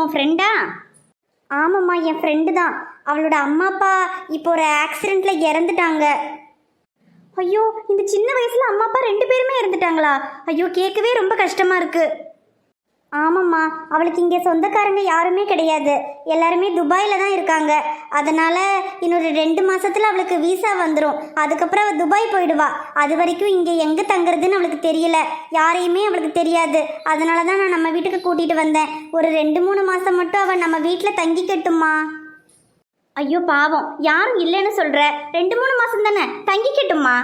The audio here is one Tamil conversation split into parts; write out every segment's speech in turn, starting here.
உன் ஃப்ரெண்டா? ஆமாம்மா, என் ஃப்ரெண்டு தான். அவளோட அம்மா அப்பா இப்போ ஒரு ஆக்சிடெண்ட்டில் இறந்துட்டாங்க. ஐயோ, இந்த சின்ன வயசில் அம்மா அப்பா 2 பேருமே இறந்துட்டாங்களா? ஐயோ, கேட்கவே ரொம்ப கஷ்டமாக இருக்குது. ஆமாம்மா, அவளுக்கு இங்கே சொந்தக்காரங்க யாருமே கிடையாது. எல்லாருமே துபாயில் தான் இருக்காங்க. அதனால் இன்னொரு 2 மாதத்தில் அவளுக்கு வீசா வந்துடும். அதுக்கப்புறம் அவள் துபாய் போயிடுவா. அது வரைக்கும் இங்கே எங்கே தங்குறதுன்னு அவளுக்கு தெரியல. யாரையுமே அவளுக்கு தெரியாது. அதனால தான் நான் நம்ம வீட்டுக்கு கூட்டிகிட்டு வந்தேன். ஒரு 2-3 மாதம் மட்டும் அவள் நம்ம வீட்டில் தங்கிக்கட்டுமா? ஐயோ பாவம், யாரும் இல்லைன்னு சொல்கிற. 2-3 மாதம் தானே, தங்கிக்கட்டுமா?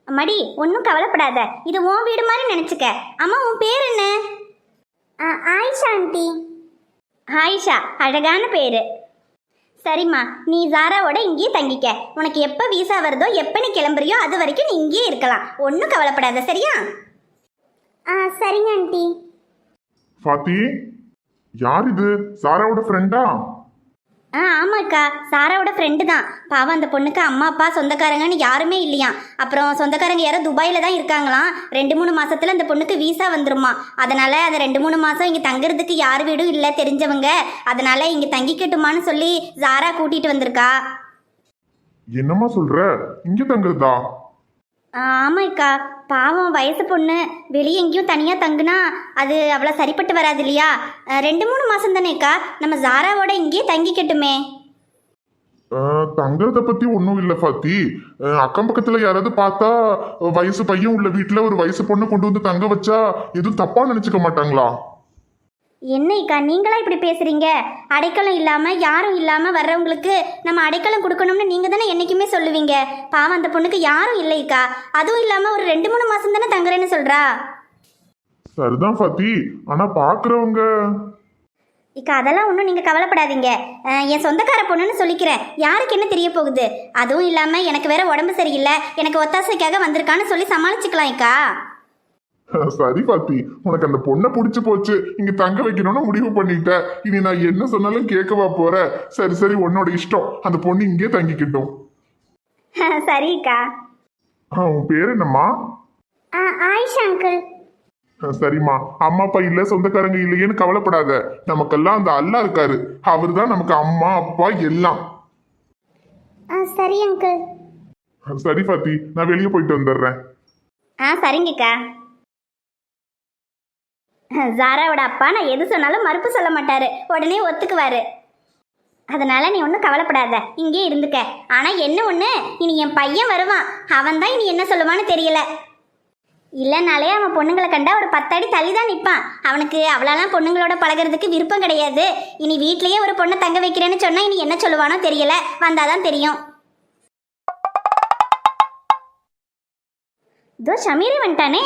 மடி, ஒன்றும் கவலைப்படாத. இது உன் வீடு மாதிரி நினச்சிக்க. அம்மா, உன் பேர் என்ன? ஆயிஷா ஆண்டி. ஆயிஷா, அழகான பேர். சரிம்மா, நீ ஜாராவோட இங்கேயே தங்கிக்க. உனக்கு எப்போ வீசா வருதோ, எப்போ நீ கிளம்புறியோ அது வரைக்கும் நீ இங்கேயே இருக்கலாம். ஒன்றும் கவலைப்படாத, சரியா? சரிங்க ஆண்டி. ஃபாத்தி, யார் இது? சாராவோட ஃப்ரெண்டா? ஆமாக்கா, சாராவோட ஃப்ரெண்டு தான். பாவம், அந்த பொண்ணுக்கு அம்மா அப்பா சொந்தக்காரங்கன்னு யாருமே இல்லையாம். அப்புறம் சொந்தக்காரங்க யாரோ துபாயில் தான் இருக்காங்களாம். 2-3 மாதத்தில் அந்த பொண்ணுக்கு வீசா வந்துருமா. அதனால் அந்த 2-3 மாதம் இங்கே தங்குறதுக்கு யார் வீடும் இல்லை தெரிஞ்சவங்க. அதனால் இங்கே தங்கிக்கட்டுமான்னு சொல்லி சாரா கூட்டிகிட்டு வந்திருக்கா. என்னம்மா சொல்ற? இங்க தங்குறதா? ஆமாக்கா, பாவம் வயசு பொண்ணு. வெளியே எங்கேயும் தனியாக தங்குனா அது அவ்வளோ சரிப்பட்டு வராது இல்லையா? 2-3 மாதம் தானேக்கா, நம்ம ஜாராவோட இங்கேயே தங்கிக்கட்டுமே. தங்குறத பத்தி ஒன்றும் இல்லை ஃபாத்தி. அக்கம் பக்கத்துல யாராவது பார்த்தா வயசு பையன் உள்ள வீட்டுல ஒரு வயசு பொண்ணை கொண்டு வந்து தங்க வச்சா எதுவும் தப்பா நினைச்சுக்க மாட்டாங்களா? என்னைக்கா நீங்களா இப்படி பேசுறீங்க? அடைக்கலம் இல்லாம யாரும் இல்லாம வர்றவங்களுக்கு நம்ம அடைக்கலம் கொடுக்கணும்னு நீங்க தானே என்னைக்குமே சொல்லுவீங்க. பாவம், அந்த பொண்ணுக்கு யாரும் இல்லைக்கா. அதுவும் இல்லாம ஒரு 2-3 மாசம் தானே தங்குறேன்னு சொல்றா. சரிதான் ஃபாத்தி, ஆனா பாக்குறவங்க. இக்கா, அதெல்லாம் ஒன்றும் நீங்கள் கவலைப்படாதீங்க. என் சொந்தக்கார பொண்ணுன்னு சொல்லிக்கிறேன். யாருக்கு என்ன தெரிய போகுது? அதுவும் இல்லாமல் எனக்கு வேற உடம்பு சரியில்லை, எனக்கு ஒத்தாசைக்காக வந்திருக்கான்னு சொல்லி சமாளிச்சுக்கலாம் இக்கா. சரி பாத்தி, உனக்கு அந்த பொண்ணை பிடிச்சு போச்சு, இங்க தங்க வைக்கணும்னு முடிவு பண்ணிட்ட. இனி நான் என்ன சொன்னாலும் கேட்கவா போற? சரி சரி, உன்னோட இஷ்டம். அந்த பொண்ணு இங்கே தங்கிக்கிட்டோம். சரிக்கா. உன் பேர் என்னம்மா? ஆயிஷா அங்கிள். சரிம்மா, அம்மா அப்பா இல்ல சொந்தக்காரங்க இல்லையேன்னு கவலைப்படாத. நமக்கெல்லாம் அந்த அல்லா இருக்காரு. அவரு தான் நமக்கு அம்மா அப்பா எல்லாம். சரி அங்கிள். சரி பாத்தி, நான் வெளியே போயிட்டு வந்துடுறேன். சரிங்கக்கா. ஜாராவோட அப்பா நான் எது சொன்னாலும் மறுப்பு சொல்ல மாட்டாரு, உடனே ஒத்துக்குவாரு. அதனால நீ ஒன்றும் கவலைப்படாத, இங்கே இருந்துக்க. ஆனால் என்ன ஒன்று, இனி என் பையன் வருவான். அவன் தான் இனி என்ன சொல்லுவான்னு தெரியல. இல்லைனாலே அவன் பொண்ணுங்களை கண்டா ஒரு 10 அடி தள்ளி தான் நிற்பான். அவனுக்கு அவ்வளோலாம் பொண்ணுங்களோட பழகிறதுக்கு விருப்பம் கிடையாது. இனி வீட்லேயே ஒரு பொண்ணை தங்க வைக்கிறேன்னு சொன்னால் இனி என்ன சொல்லுவானோ தெரியல. வந்தாதான் தெரியும். இதோ ஷமீரே வந்துட்டானே.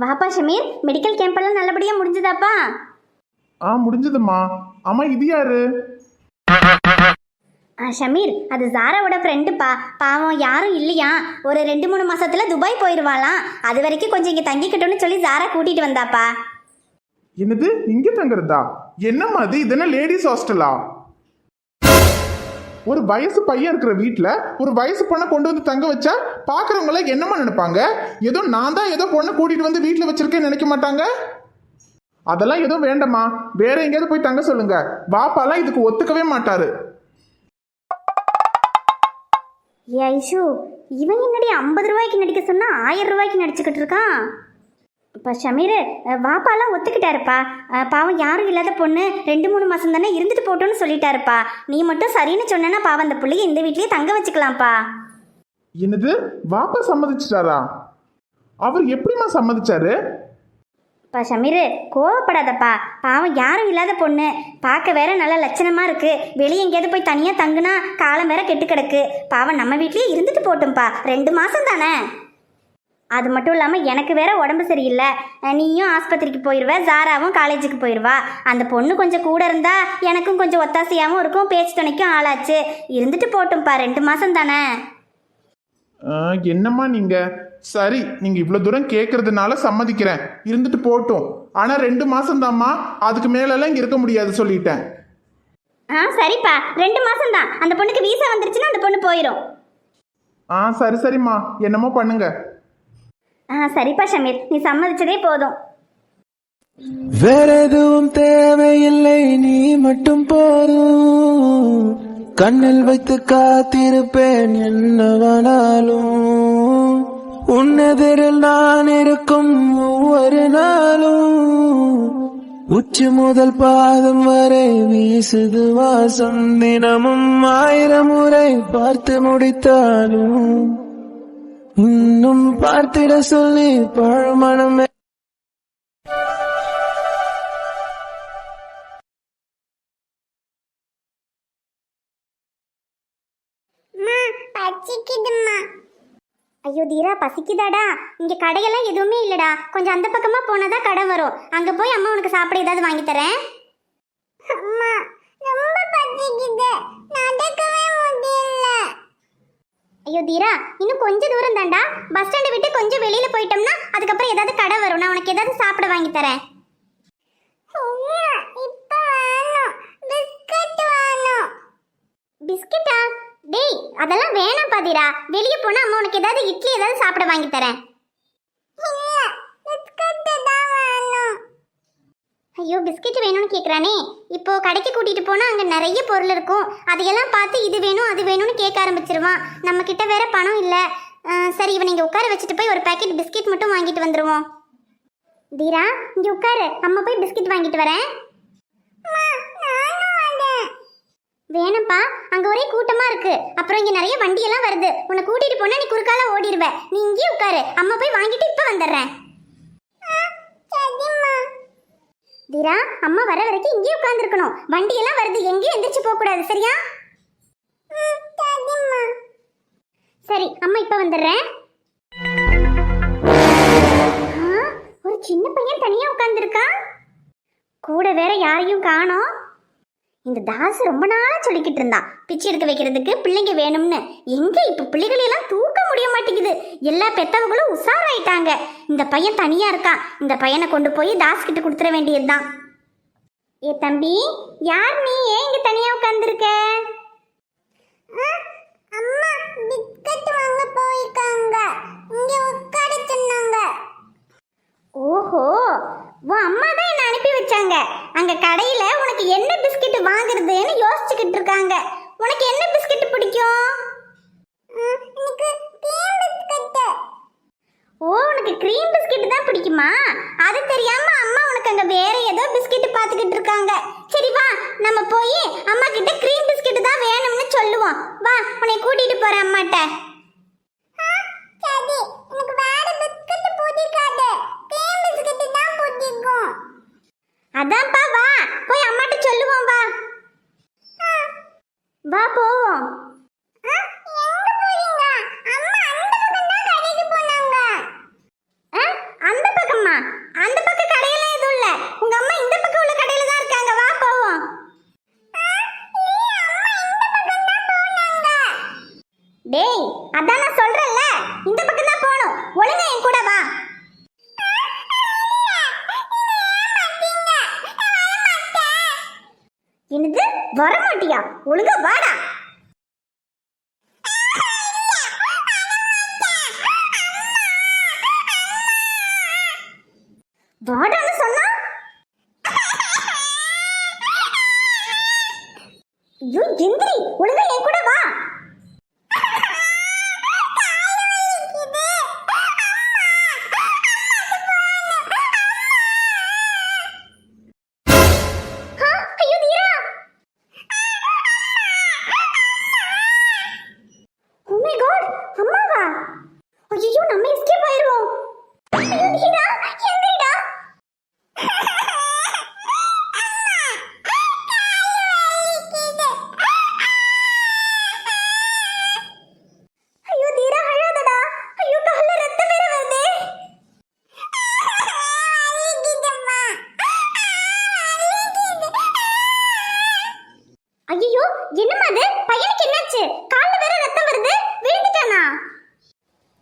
வாப்பா ஷமீர், மெடிக்கல் கேம்பெல்லாம் நல்லபடியாக முடிஞ்சுதாப்பா? முடிஞ்சதுமா. ஆமா, இது யாரு? ஷமீர், அது ஜாராவோட ஃப்ரெண்டுப்பா. பாவம் யாரும் இல்லையா, ஒரு 2-3 மாசத்துல துபாய் போயிடுவாளாம். அது வரைக்கும் கொஞ்சம் இங்கே தங்கிக்கிட்டோன்னு சொல்லி ஜாரா கூட்டிட்டு வந்தாப்பா. என்னது, இங்க தங்குறதா? என்னம்மா அது? இதென்ன லேடிஸ் ஹாஸ்டலா? ஒரு வயசு பையன் இருக்கிற வீட்டில் ஒரு வயசு பொண்ணை கொண்டு வந்து தங்க வச்சா பார்க்குறவங்கள என்னம்மா நினைப்பாங்க? ஏதோ நான் தான் ஏதோ பொண்ணை கூட்டிகிட்டு வந்து வீட்டில் வச்சிருக்கேன்னு நினைக்க மாட்டாங்க? அதெல்லாம் எதுவும் வேண்டாம்மா, வேற எங்கேயாவது போய் தங்க சொல்லுங்க. பாப்பாலாம் இதுக்கு ஒத்துக்கவே மாட்டாரு. ஐஷு, இவன் என்னடி 50 ரூபாய்க்கு நடிக்க சொன்னா 1000 ரூபாய்க்கு நடிச்சுக்கிட்டு இருக்கான். இப்போ ஷமீர், வாப்பாலாம் ஒத்துக்கிட்டாருப்பா. பாவம் யாரும் இல்லாத பொண்ணு 2-3 மாதம் தானே இருந்துட்டு போட்டோன்னு சொல்லிட்டாருப்பா. நீ மட்டும் சரின்னு சொன்னா பாவம் அந்த பிள்ளைய இந்த வீட்லேயே தங்க வச்சுக்கலாம்ப்பா. என்னது, வாப்பா சம்மதிச்சிட்டாரா? அவர் எப்படிம்மா சம்மதிச்சாரு? பா ஷமீர், கோவப்படாதப்பா. பாவம் யாரும் இல்லாத பொண்ணு, பார்க்க வேற நல்ல லட்சணமாக இருக்குது. வெளியே எங்கேயாவது போய் தனியாக தங்குனா காலம் வேற கெட்டு கிடக்கு. பாவம் நம்ம வீட்லேயே இருந்துட்டு போட்டோம்ப்பா, 2 மாதம் தானே. அது மட்டும் இல்லாமல் எனக்கு வேற உடம்பு சரியில்லை. நீயும் ஆஸ்பத்திரிக்கு போயிடுவ, ஜாராவும் காலேஜுக்கு போயிடுவா. அந்த பொண்ணு கொஞ்சம் கூட இருந்தா எனக்கும் கொஞ்சம் ஒத்தாசையாகவும் இருக்கும், பேச்சு துணைக்கும் ஆளாச்சு. இருந்துட்டு போட்டோம்ப்பா, 2 மாதம் தானே. என்னம்மா நீங்க? சரி, நீங்க இவ்வளவு தூரம் கேட்கறதுனால சம்மதிக்கிறேன், இருந்துட்டு போட்டும். ஆனா 2 மாசம் தான்மா, அதுக்கு மேலெல்லாம் இங்க இருக்க முடியாது சொல்லிட்டேன். சரிப்பா, 2 மாசம் தான். அந்த பொண்ணுக்கு வீசா வந்துருச்சுன்னா அந்த பொண்ணு போயிடும். சரி சரிம்மா, என்னமோ பண்ணுங்க. சரிப்பா ஷமீர், நீ சம்மதிச்சதே போதும். வேற எதுவும் தேவையில்லை, நீ மட்டும் போதும். கண்ணில் வைத்து காத்திருப்பேன் என்னவானாலும். உன்னெதிரில் நான் இருக்கும் ஒவ்வொரு நாளும். உச்சி முதல் பாதம் வரை வீசுது வாசம். தினமும் 1000 முறை பார்த்து முடித்தாலும் இன்னும் பார்த்திட சொல்லி பழமனமே. பசிக்குதும்மா. ஐயோ தீரா, பசிக்குதாடா? இங்க கடையெல்லாம் எதுவுமே இல்லடா. கொஞ்சம் அந்த பக்கமா போனாதான் கடை வரும். அங்க போய் அம்மா உனக்கு சாப்பிட ஏதாவது வாங்கி தரேன். அம்மா ரொம்ப பசிக்குது, நடக்கவே முடியல. ஐயோ தீரா, இன்னும் கொஞ்சம் தூரம் தான்டா. பஸ் ஸ்டாண்டை விட்டு கொஞ்சம் வெளியில போயிட்டோம்னா அதுக்கப்புறம் ஏதாவது கடை வரும். நான் உனக்கு ஏதாவது சாப்பிட வாங்கி தரேன். பிஸ்கட்டா? டேய், அதெல்லாம் வேணாம் பாதிரா. வெளியே போனா அம்மா உனக்கு ஏதாவது இட்லி ஏதாவது சாப்பிட வாங்கி தரேன். ஐயோ, பிஸ்கட் வேணும்னு கேட்குறானே. இப்போ கடைக்கு கூட்டிட்டு போனா அங்க நிறைய பொருள் இருக்கும். அதையெல்லாம் பார்த்து இது வேணும் அது வேணும்னு கேட்க ஆரம்பிச்சிருவான். நம்ம கிட்ட வேற பணம் இல்லை. சரி, இவன் இங்க உட்கார வச்சுட்டு போய் ஒரு பாக்கெட் பிஸ்கட் மட்டும் வாங்கிட்டு வந்துருவோம். தீரா, இங்க உட்காரு, அம்மா போய் பிஸ்கட் வாங்கிட்டு வரேன். வேணப்பா, அங்க ஒரே கூட்டமா இருக்கு. அப்புறம் இங்க நிறைய வண்டி எல்லாம் வருது. உன்னை கூட்டிட்டு போனா நீ குறுக்கால ஓடிடுவ. நீ இங்கே உட்காரு, அம்மா போய் வாங்கிட்டு இப்ப வந்துடுறேன். தீரா, அம்மா வர வரைக்கும் இங்கே உட்கார்ந்துருக்கணும். வண்டி எல்லாம் வருது, எங்கேயும் எந்திரிச்சு போக கூடாது, சரியா? சரி, அம்மா இப்ப வந்துடுறேன். ஒரு சின்ன பையன் தனியா உட்கார்ந்துருக்கா. கூட வேற யாரையும் காணோம். இந்த தாசு ரொம்ப நாளா சொல்லிக்கிட்டு இருந்தான் பிச்சை எடுக்க வைக்கிறதுக்கு பிள்ளைங்க வேணும்னு. எங்க இப்ப பிள்ளைகளெல்லாம் தூக்க முடிய மாட்டேங்குது. எல்லா பெத்தவங்களும் உஷாராயிட்டாங்க. இந்த பையன் தனியா இருக்கான். இந்த பையனை கொண்டு போய் தாஸ் கிட்ட கொடுத்துட வேண்டியதுதான். ஏ தம்பி, யார் நீ? ஏன் இங்க தனியா உட்கார்ந்துருக்க? அம்மா பிஸ்கட் வாங்க போயிருக்காங்க, இங்க உட்கார சொன்னாங்க. ஓஹோ, உன் அம்மா தான் என்ன அனுப்பி வச்சாங்க. அங்க கடையில உனக்கு என்ன பிஸ்கட் வாங்குறதுன்னு யோசிச்சுக்கிட்டு இருக்காங்க. உனக்கு என்ன பிஸ்கட் பிடிக்கும்? எனக்கு க்ரீம் பிஸ்கட். ஓ, உனக்கு க்ரீம் பிஸ்கட் தான் பிடிக்குமா? அது தெரியாம அம்மா உனக்கு அங்க வேற ஏதோ பிஸ்கட் பார்த்துக்கிட்டு இருக்காங்க. சரி வா, நம்ம போய் அம்மா கிட்ட க்ரீம் பிஸ்கட் தான் வேணும்னு சொல்லுவோம். வா, உன்னை கூட்டிட்டு போறேன் அம்மாட்ட. சரி, எனக்கு வேற பிஸ்கட் பிடிக்காது, க்ரீம் பிஸ்கட் தான் பிடிக்கும். அதான்ப்பா, வா போய் அம்மாட்ட சொல்லுவோம். வா வா போவோம். அந்த பக்கமா? அந்த பக்க கடையெல்லாம் எதுவும் இல்ல. உங்க அம்மா இந்த பக்கம் உள்ள கடையில தான் இருக்காங்க. வா போவோம். டேய், அதான் நான் சொல்றேன்ல, இந்த பக்கம் தான் போகணும். ஒழுங்கா என் கூட வா. என்னது, வரமாட்டியா? ஒழுங்கா வாடா. வாடான்னு சொன்னா? ஐயோ எந்திரி, ஒழுங்கா என் கூட வா. ஐயோ, என்னம்மா அது? பையனுக்கு என்னாச்சு? கால்ல வேற ரத்தம் வருது. விழுந்துட்டானா?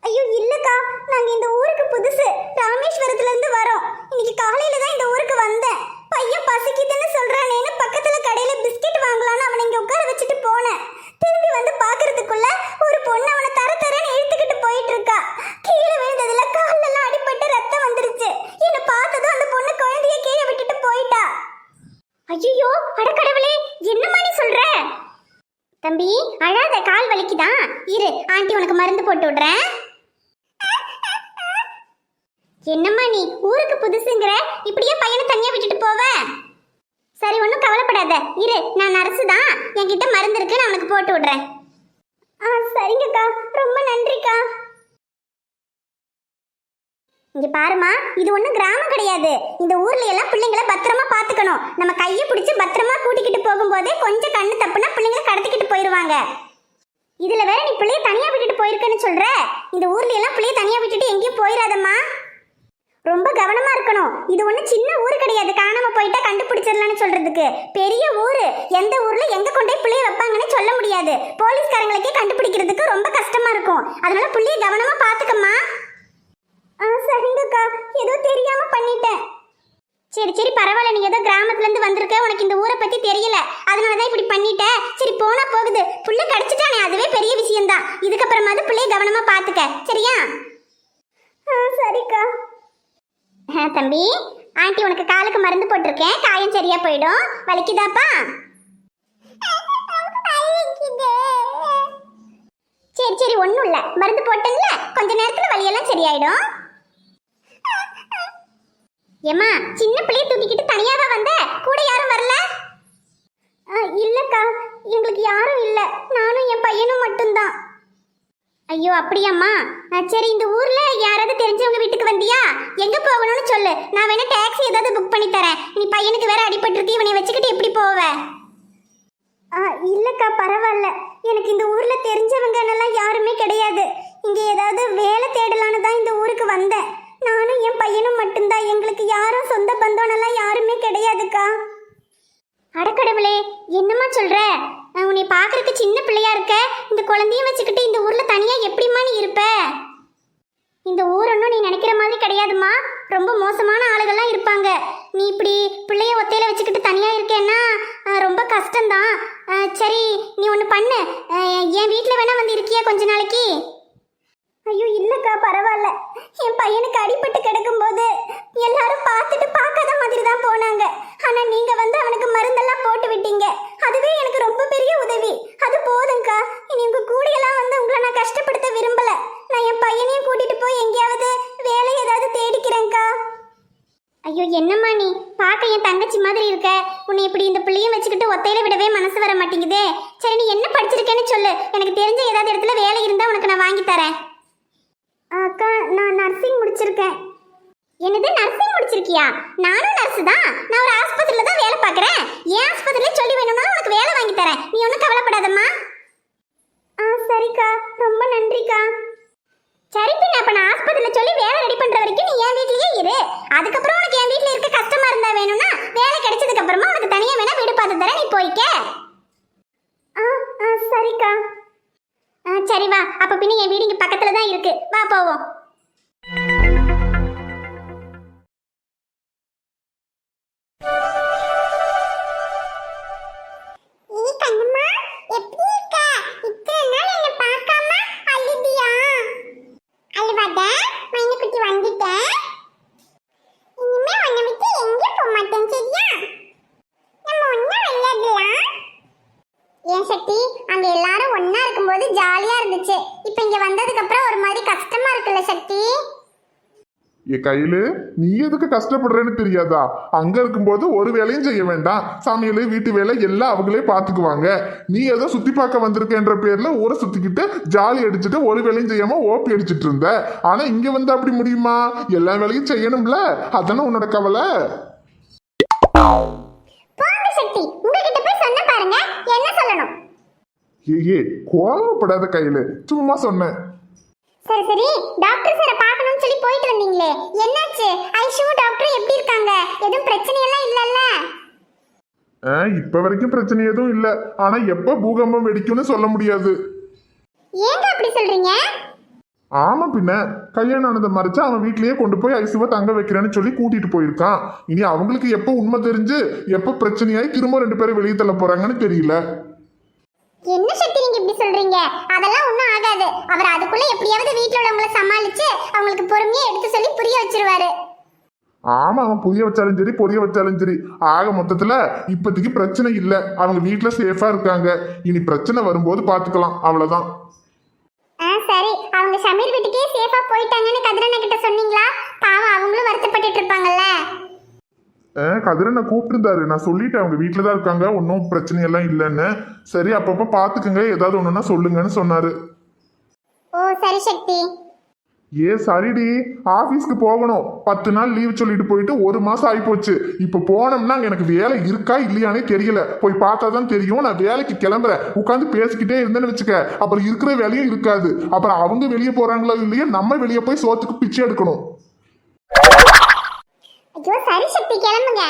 ஐயோ இல்லக்கா, நாங்க இந்த ஊருக்கு புதுசு, ராமேஸ்வரத்துல இருந்து வரோம். இன்னைக்கு காலையில தான் இந்த ஊருக்கு வந்தேன். பையன் பசிக்குதுன்னு சொல்றானேன்னு பக்கத்துல கடையில பிஸ்கட் வாங்கலாம்னு அவனை இங்க உட்கார வச்சுட்டு போனேன். திரும்பி வந்து பாக்குறதுக்குள்ள ஒரு பொண்ணு அவனை தரன்னு இழுத்துக்கிட்டு போயிட்டு இருக்கா. கீழே விழுந்ததுல கால்லெல்லாம் அடிபட்டு ரத்தம் வந்துருச்சு. என்ன பார்த்ததும் அந்த பொண்ணு குழந்தைய ஐயோ அடக்கடவுளே, என்னம்மா நீ சொல்ற? தம்பி அழாத, கால் வலிக்குதா? இரு, ஆண்டி உனக்கு மருந்து போட்டு விடுறேன். என்னம்மா நீ ஊருக்கு புதுசுங்கிற, இப்படியே பையனை தனியா விட்டுட்டு போவ? சரி, ஒன்றும் கவலைப்படாத, இரு, நான் நர்ஸு தான், என்கிட்ட மருந்து இருக்கு, நான் உனக்கு போட்டு விடுறேன். சரிங்கக்கா, ரொம்ப நன்றிக்கா. இங்க பாருமா, இது ஒண்ணும் கிராமம் கிடையாது. இந்த ஊர்ல எல்லாம் பிள்ளைங்களை பத்திரமா பாத்துக்கணும். நம்ம கையை பிடிச்சு பத்திரமா கூட்டிக்கிட்டு போகும்போதே கொஞ்சம் கண்ணு தப்புனா பிள்ளைங்களை கடத்திக்கிட்டு போயிருவாங்க. இதுல வேற நீ பிள்ளைய தனியா விட்டுட்டு போயிருக்கன்னு சொல்ற. இந்த ஊர்ல எல்லாம் பிள்ளைய தனியா விட்டுட்டு எங்கேயும் போயிடாதம்மா. ரொம்ப கவனமா இருக்கணும். இது ஒன்றும் சின்ன ஊர் கிடையாது, காணாம போயிட்டா கண்டுபிடிச்சிடலான்னு சொல்றதுக்கு. பெரிய ஊரு. எந்த ஊர்ல எங்க கொண்டே பிள்ளைய வைப்பாங்கன்னு சொல்ல முடியாது. போலீஸ்காரங்களுக்கே கண்டுபிடிக்கிறதுக்கு ரொம்ப கஷ்டமா இருக்கும். அதனால பிள்ளைய கவனமா பாத்துக்கம்மா. சரிங்கக்கா, ஏதோ தெரியாம பண்ணிட்டேன். சரி சரி, பரவாயில்ல, நீ ஏதோ கிராமத்துல இருந்து வந்திருக்க, உனக்கு இந்த ஊரை பத்தி தெரியல, அதனாலதான் இப்படி பண்ணிட்ட. சரி, போனா போகுது, புள்ள கிடைச்சிட்டானே, அதுவே பெரிய விஷயம்தான். இதுக்கப்புறமாவது பிள்ளைய கவனமா பாத்துக்க, சரியா? சரிக்கா. தம்பி, ஆண்டி உனக்கு காலுக்கு மருந்து போட்டிருக்கேன், காயம் சரியா போயிடும். வலிக்குதாப்பா? சரி சரி, ஒண்ணும் இல்ல, மருந்து போட்டேன்ல, கொஞ்ச நேரத்துல வலியெல்லாம் சரியாயிடும். ஏமா, சின்ன பிள்ளைய தூக்கிக்கிட்டு தனியாவா வந்த? கூட யாரும் வரல? இல்லக்கா, எங்களுக்கு யாரும் இல்ல, நானும் என் பையனும் மட்டும்தான். ஐயோ அப்படியாம்மா? சரி, இந்த ஊர்ல யாராவது தெரிஞ்சவங்க வீட்டுக்கு வந்தியா? எங்க போகணும்னு சொல்லு, நான் வேணா டாக்ஸி ஏதாவது புக் பண்ணி தரேன். நீ பையனுக்கு வேற அடிபட்டிருக்கு, இவனை வச்சுக்கிட்டு எப்படி போவ? இல்லக்கா, பரவாயில்ல, எனக்கு இந்த ஊர்ல தெரிஞ்சவங்க எல்லாம் யாருமே கிடையாது. இங்க ஏதாவது வேலை தேடலான்னு தான் இந்த ஊருக்கு வந்தேன். நானும் என் பையனும் மட்டும்தான், எங்களுக்கு யாரும் சொந்த பந்தோனெல்லாம் யாருமே கிடையாதுக்கா. அடக்கடவுளே, என்னம்மா சொல்ற? உன்னை பாக்குறதுக்கு சின்ன பிள்ளையா இருக்க, இந்த குழந்தைய வச்சுக்கிட்டு இந்த ஊர்ல தனியா எப்படிம்மா நீ இருப்ப? இந்த ஊர் ஒன்றும் நீ நினைக்கிற மாதிரி கிடையாதுமா, ரொம்ப மோசமான ஆளுகள்லாம் இருப்பாங்க. நீ இப்படி பிள்ளைய ஒத்தையில வச்சுக்கிட்டு தனியா இருக்கேன்னா ரொம்ப கஷ்டம்தான். சரி, நீ ஒன்று பண்ணு, என் வீட்டில் வேணா வந்து இருக்கியா கொஞ்ச நாளைக்கு? ஐயோ இல்லக்கா, பரவாயில்ல, என் பையனுக்கு அடிபட்டு கிடக்கும்போது எல்லாரும் பார்த்துட்டு பார்க்காத மாதிரி தான் போனாங்க. ஆனா நீங்க வந்து அவனுக்கு மருந்தெல்லாம் போட்டு விட்டீங்க, அதுவே எனக்கு ரொம்ப பெரிய உதவி. அது போதும்க்கா, இனி உங்க கூடியெல்லாம் வந்து உங்களை நான் கஷ்டப்படுத்த விரும்பல. நான் என் பையனையும் கூட்டிட்டு போய் எங்கேயாவது வேலை ஏதாவது தேடிக்கிறேன்க்கா. ஐயோ என்னம்மா நீ, பார்க்க என் தங்கச்சி மாதிரி இருக்க, உன்னை இப்படி இந்த பிள்ளையும் வச்சுக்கிட்டு ஒத்தையில விடவே மனசு வர மாட்டேங்குதே. சரி, நீ என்ன படிச்சிருக்கேன்னு சொல்லு, எனக்கு தெரிஞ்ச ஏதாவது இடத்துல வேலை இருந்தா உனக்கு நான் வாங்கி தரேன். அக்கா, நான் நர்சிங் முடிச்சிருக்கேன். என்னது, நர்சிங் முடிச்சிருக்கியா? நானும் நர்ஸு தான், நான் ஒரு ஆஸ்பத்திரியில தான் வேலை பார்க்குறேன். என் ஆஸ்பத்திரியில சொல்லி வேணும்னாலும் உனக்கு வேலை வாங்கி தரேன், நீ ஒன்றும் கவலைப்படாதம்மா. சரிக்கா, ரொம்ப நன்றிக்கா. சரி பின்ன, அப்ப நான் ஆஸ்பத்திரியில சொல்லி வேலை ரெடி பண்ற வரைக்கும் நீ என் வீட்லயே இரு. அதுக்கப்புறம் உனக்கு என் வீட்ல இருக்க கஷ்டமா இருந்தா வேணும்னா வேலை கிடைச்சதுக்கு அப்புறமா உனக்கு தனியா வேணா வீடு பார்த்து தரேன், நீ போய்க்க. சரிக்கா. சரி வா, அப்ப பின்ன என் வீடு இங்க பக்கத்துல தான் இருக்கு, வா போவோம். ஏன் சக்தி, அங்க எல்லாரும் ஒண்ணா இருக்கும்போது ஜாலியா இருந்துச்சு, இப்ப இங்க வந்ததுக்கு அப்புறம் ஒரு மாதிரி கஷ்டமா இருக்குல்ல சக்தி? என் கையில நீ எதுக்கு கஷ்டப்படுறேன்னு தெரியாதா? அங்க இருக்கும்போது ஒரு வேலையும் செய்ய வேண்டாம், சமையல் வீட்டு வேலை எல்லாம் அவங்களே பாத்துக்குவாங்க. நீ ஏதோ சுத்தி பார்க்க வந்திருக்கேன்ற பேர்ல ஊரை சுத்திக்கிட்டு ஜாலி அடிச்சுட்டு ஒரு வேலையும் செய்யாம ஓப்பி அடிச்சிட்டு இருந்த. ஆனா இங்க வந்து அப்படி முடியுமா? எல்லா வேலையும் செய்யணும்ல, அதானே உன்னோட கவலை. சக்தி, உங்ககிட்ட போய் சொன்ன பாருங்க, என்ன சொல்லணும்? ஏ கோவப்படாத கையில, சும்மா சொன்னேன். சரி சரி, டாக்டர் சாரை பார்க்கணும்னு சொல்லி போயிட்டு வந்தீங்களே, என்னாச்சு? ஐஷு டாக்டர் எப்படி இருக்காங்க? எதுவும் பிரச்சனை எல்லாம் இல்லல்ல? இப்ப வரைக்கும் பிரச்சனை எதுவும் இல்ல, ஆனா எப்ப பூகம்பம் வெடிக்கும்னு சொல்ல முடியாது. ஏங்க அப்படி சொல்றீங்க? ஆமா பின்ன, கல்யாணம் ஆனதை மறைச்சு அவன் வீட்லயே கொண்டு போய் ஐசுவை தங்க வைக்கிறேன்னு சொல்லி கூட்டிட்டு போயிருக்கான். இனி அவங்களுக்கு எப்ப உண்மை தெரிஞ்சு எப்ப பிரச்சனையாய் திரும்ப 2 பேரும் வெளியே தள்ள போறாங்கன்னு தெரியல. என்ன சக்தி நீங்க இப்படி சொல்றீங்க? அதெல்லாம் ஒண்ணும் ஆகாது. அவர் அதுக்குள்ள எப்படியாவது வீட்ல உள்ளவங்கள சமாளிச்சு அவங்களுக்கு பொறுமையா எடுத்து சொல்லி புரிய வச்சிருவாரு. ஆமா, அவன் புரிய வச்சாலும் சரி பொரிய வச்சாலும் சரி, ஆக மொத்தத்துல இப்போதைக்கு பிரச்சனை இல்லை. அவங்க வீட்டுல சேஃபா இருக்காங்க. இனி பிரச்சனை வரும்போது பாத்துக்கலாம், அவ்வளவுதான். சரி, அவங்க ஷமீர் வீட்டுக்கே சேஃபா போயிட்டாங்கன்னு கதிரண்ண கிட்ட சொன்னீங்களா? பாவம் அவங்களும் வருத்தப்பட்டுட்டு இருப்பாங்கல்ல. கதிரனை கூப்பிட்டுருந்தாரு, நான் சொல்லிட்டேன் அவங்க வீட்டில தான் இருக்காங்க, ஒன்றும் பிரச்சனையெல்லாம் இல்லைன்னு. சரி, அப்பப்போ பார்த்துக்குங்க, ஏதாவது ஒன்றுனா சொல்லுங்கன்னு சொன்னாரு. ஓ சரி சக்தி. சரிடி, ஆஃபீஸ்க்கு போகணும். 10 நாள் லீவ் சொல்லிட்டு போயிட்டு 1 மாசம் ஆகிப்போச்சு. இப்போ போனோம்னா எனக்கு வேலை இருக்கா இல்லையானே தெரியல. போய் பார்த்தா தான் தெரியும். நான் வேலைக்கு கிளம்புறேன். உட்காந்து பேசிக்கிட்டே இருந்தேன்னு வச்சுக்க, அப்புறம் இருக்கிற வேலையும் இருக்காது. அப்புறம் அவங்க வெளியே போறாங்களோ இல்லையோ, நம்ம வெளியே போய் சோத்துக்கு பிச்சை எடுக்கணும். ஐயோ சரி சக்தி, கிளம்புங்க.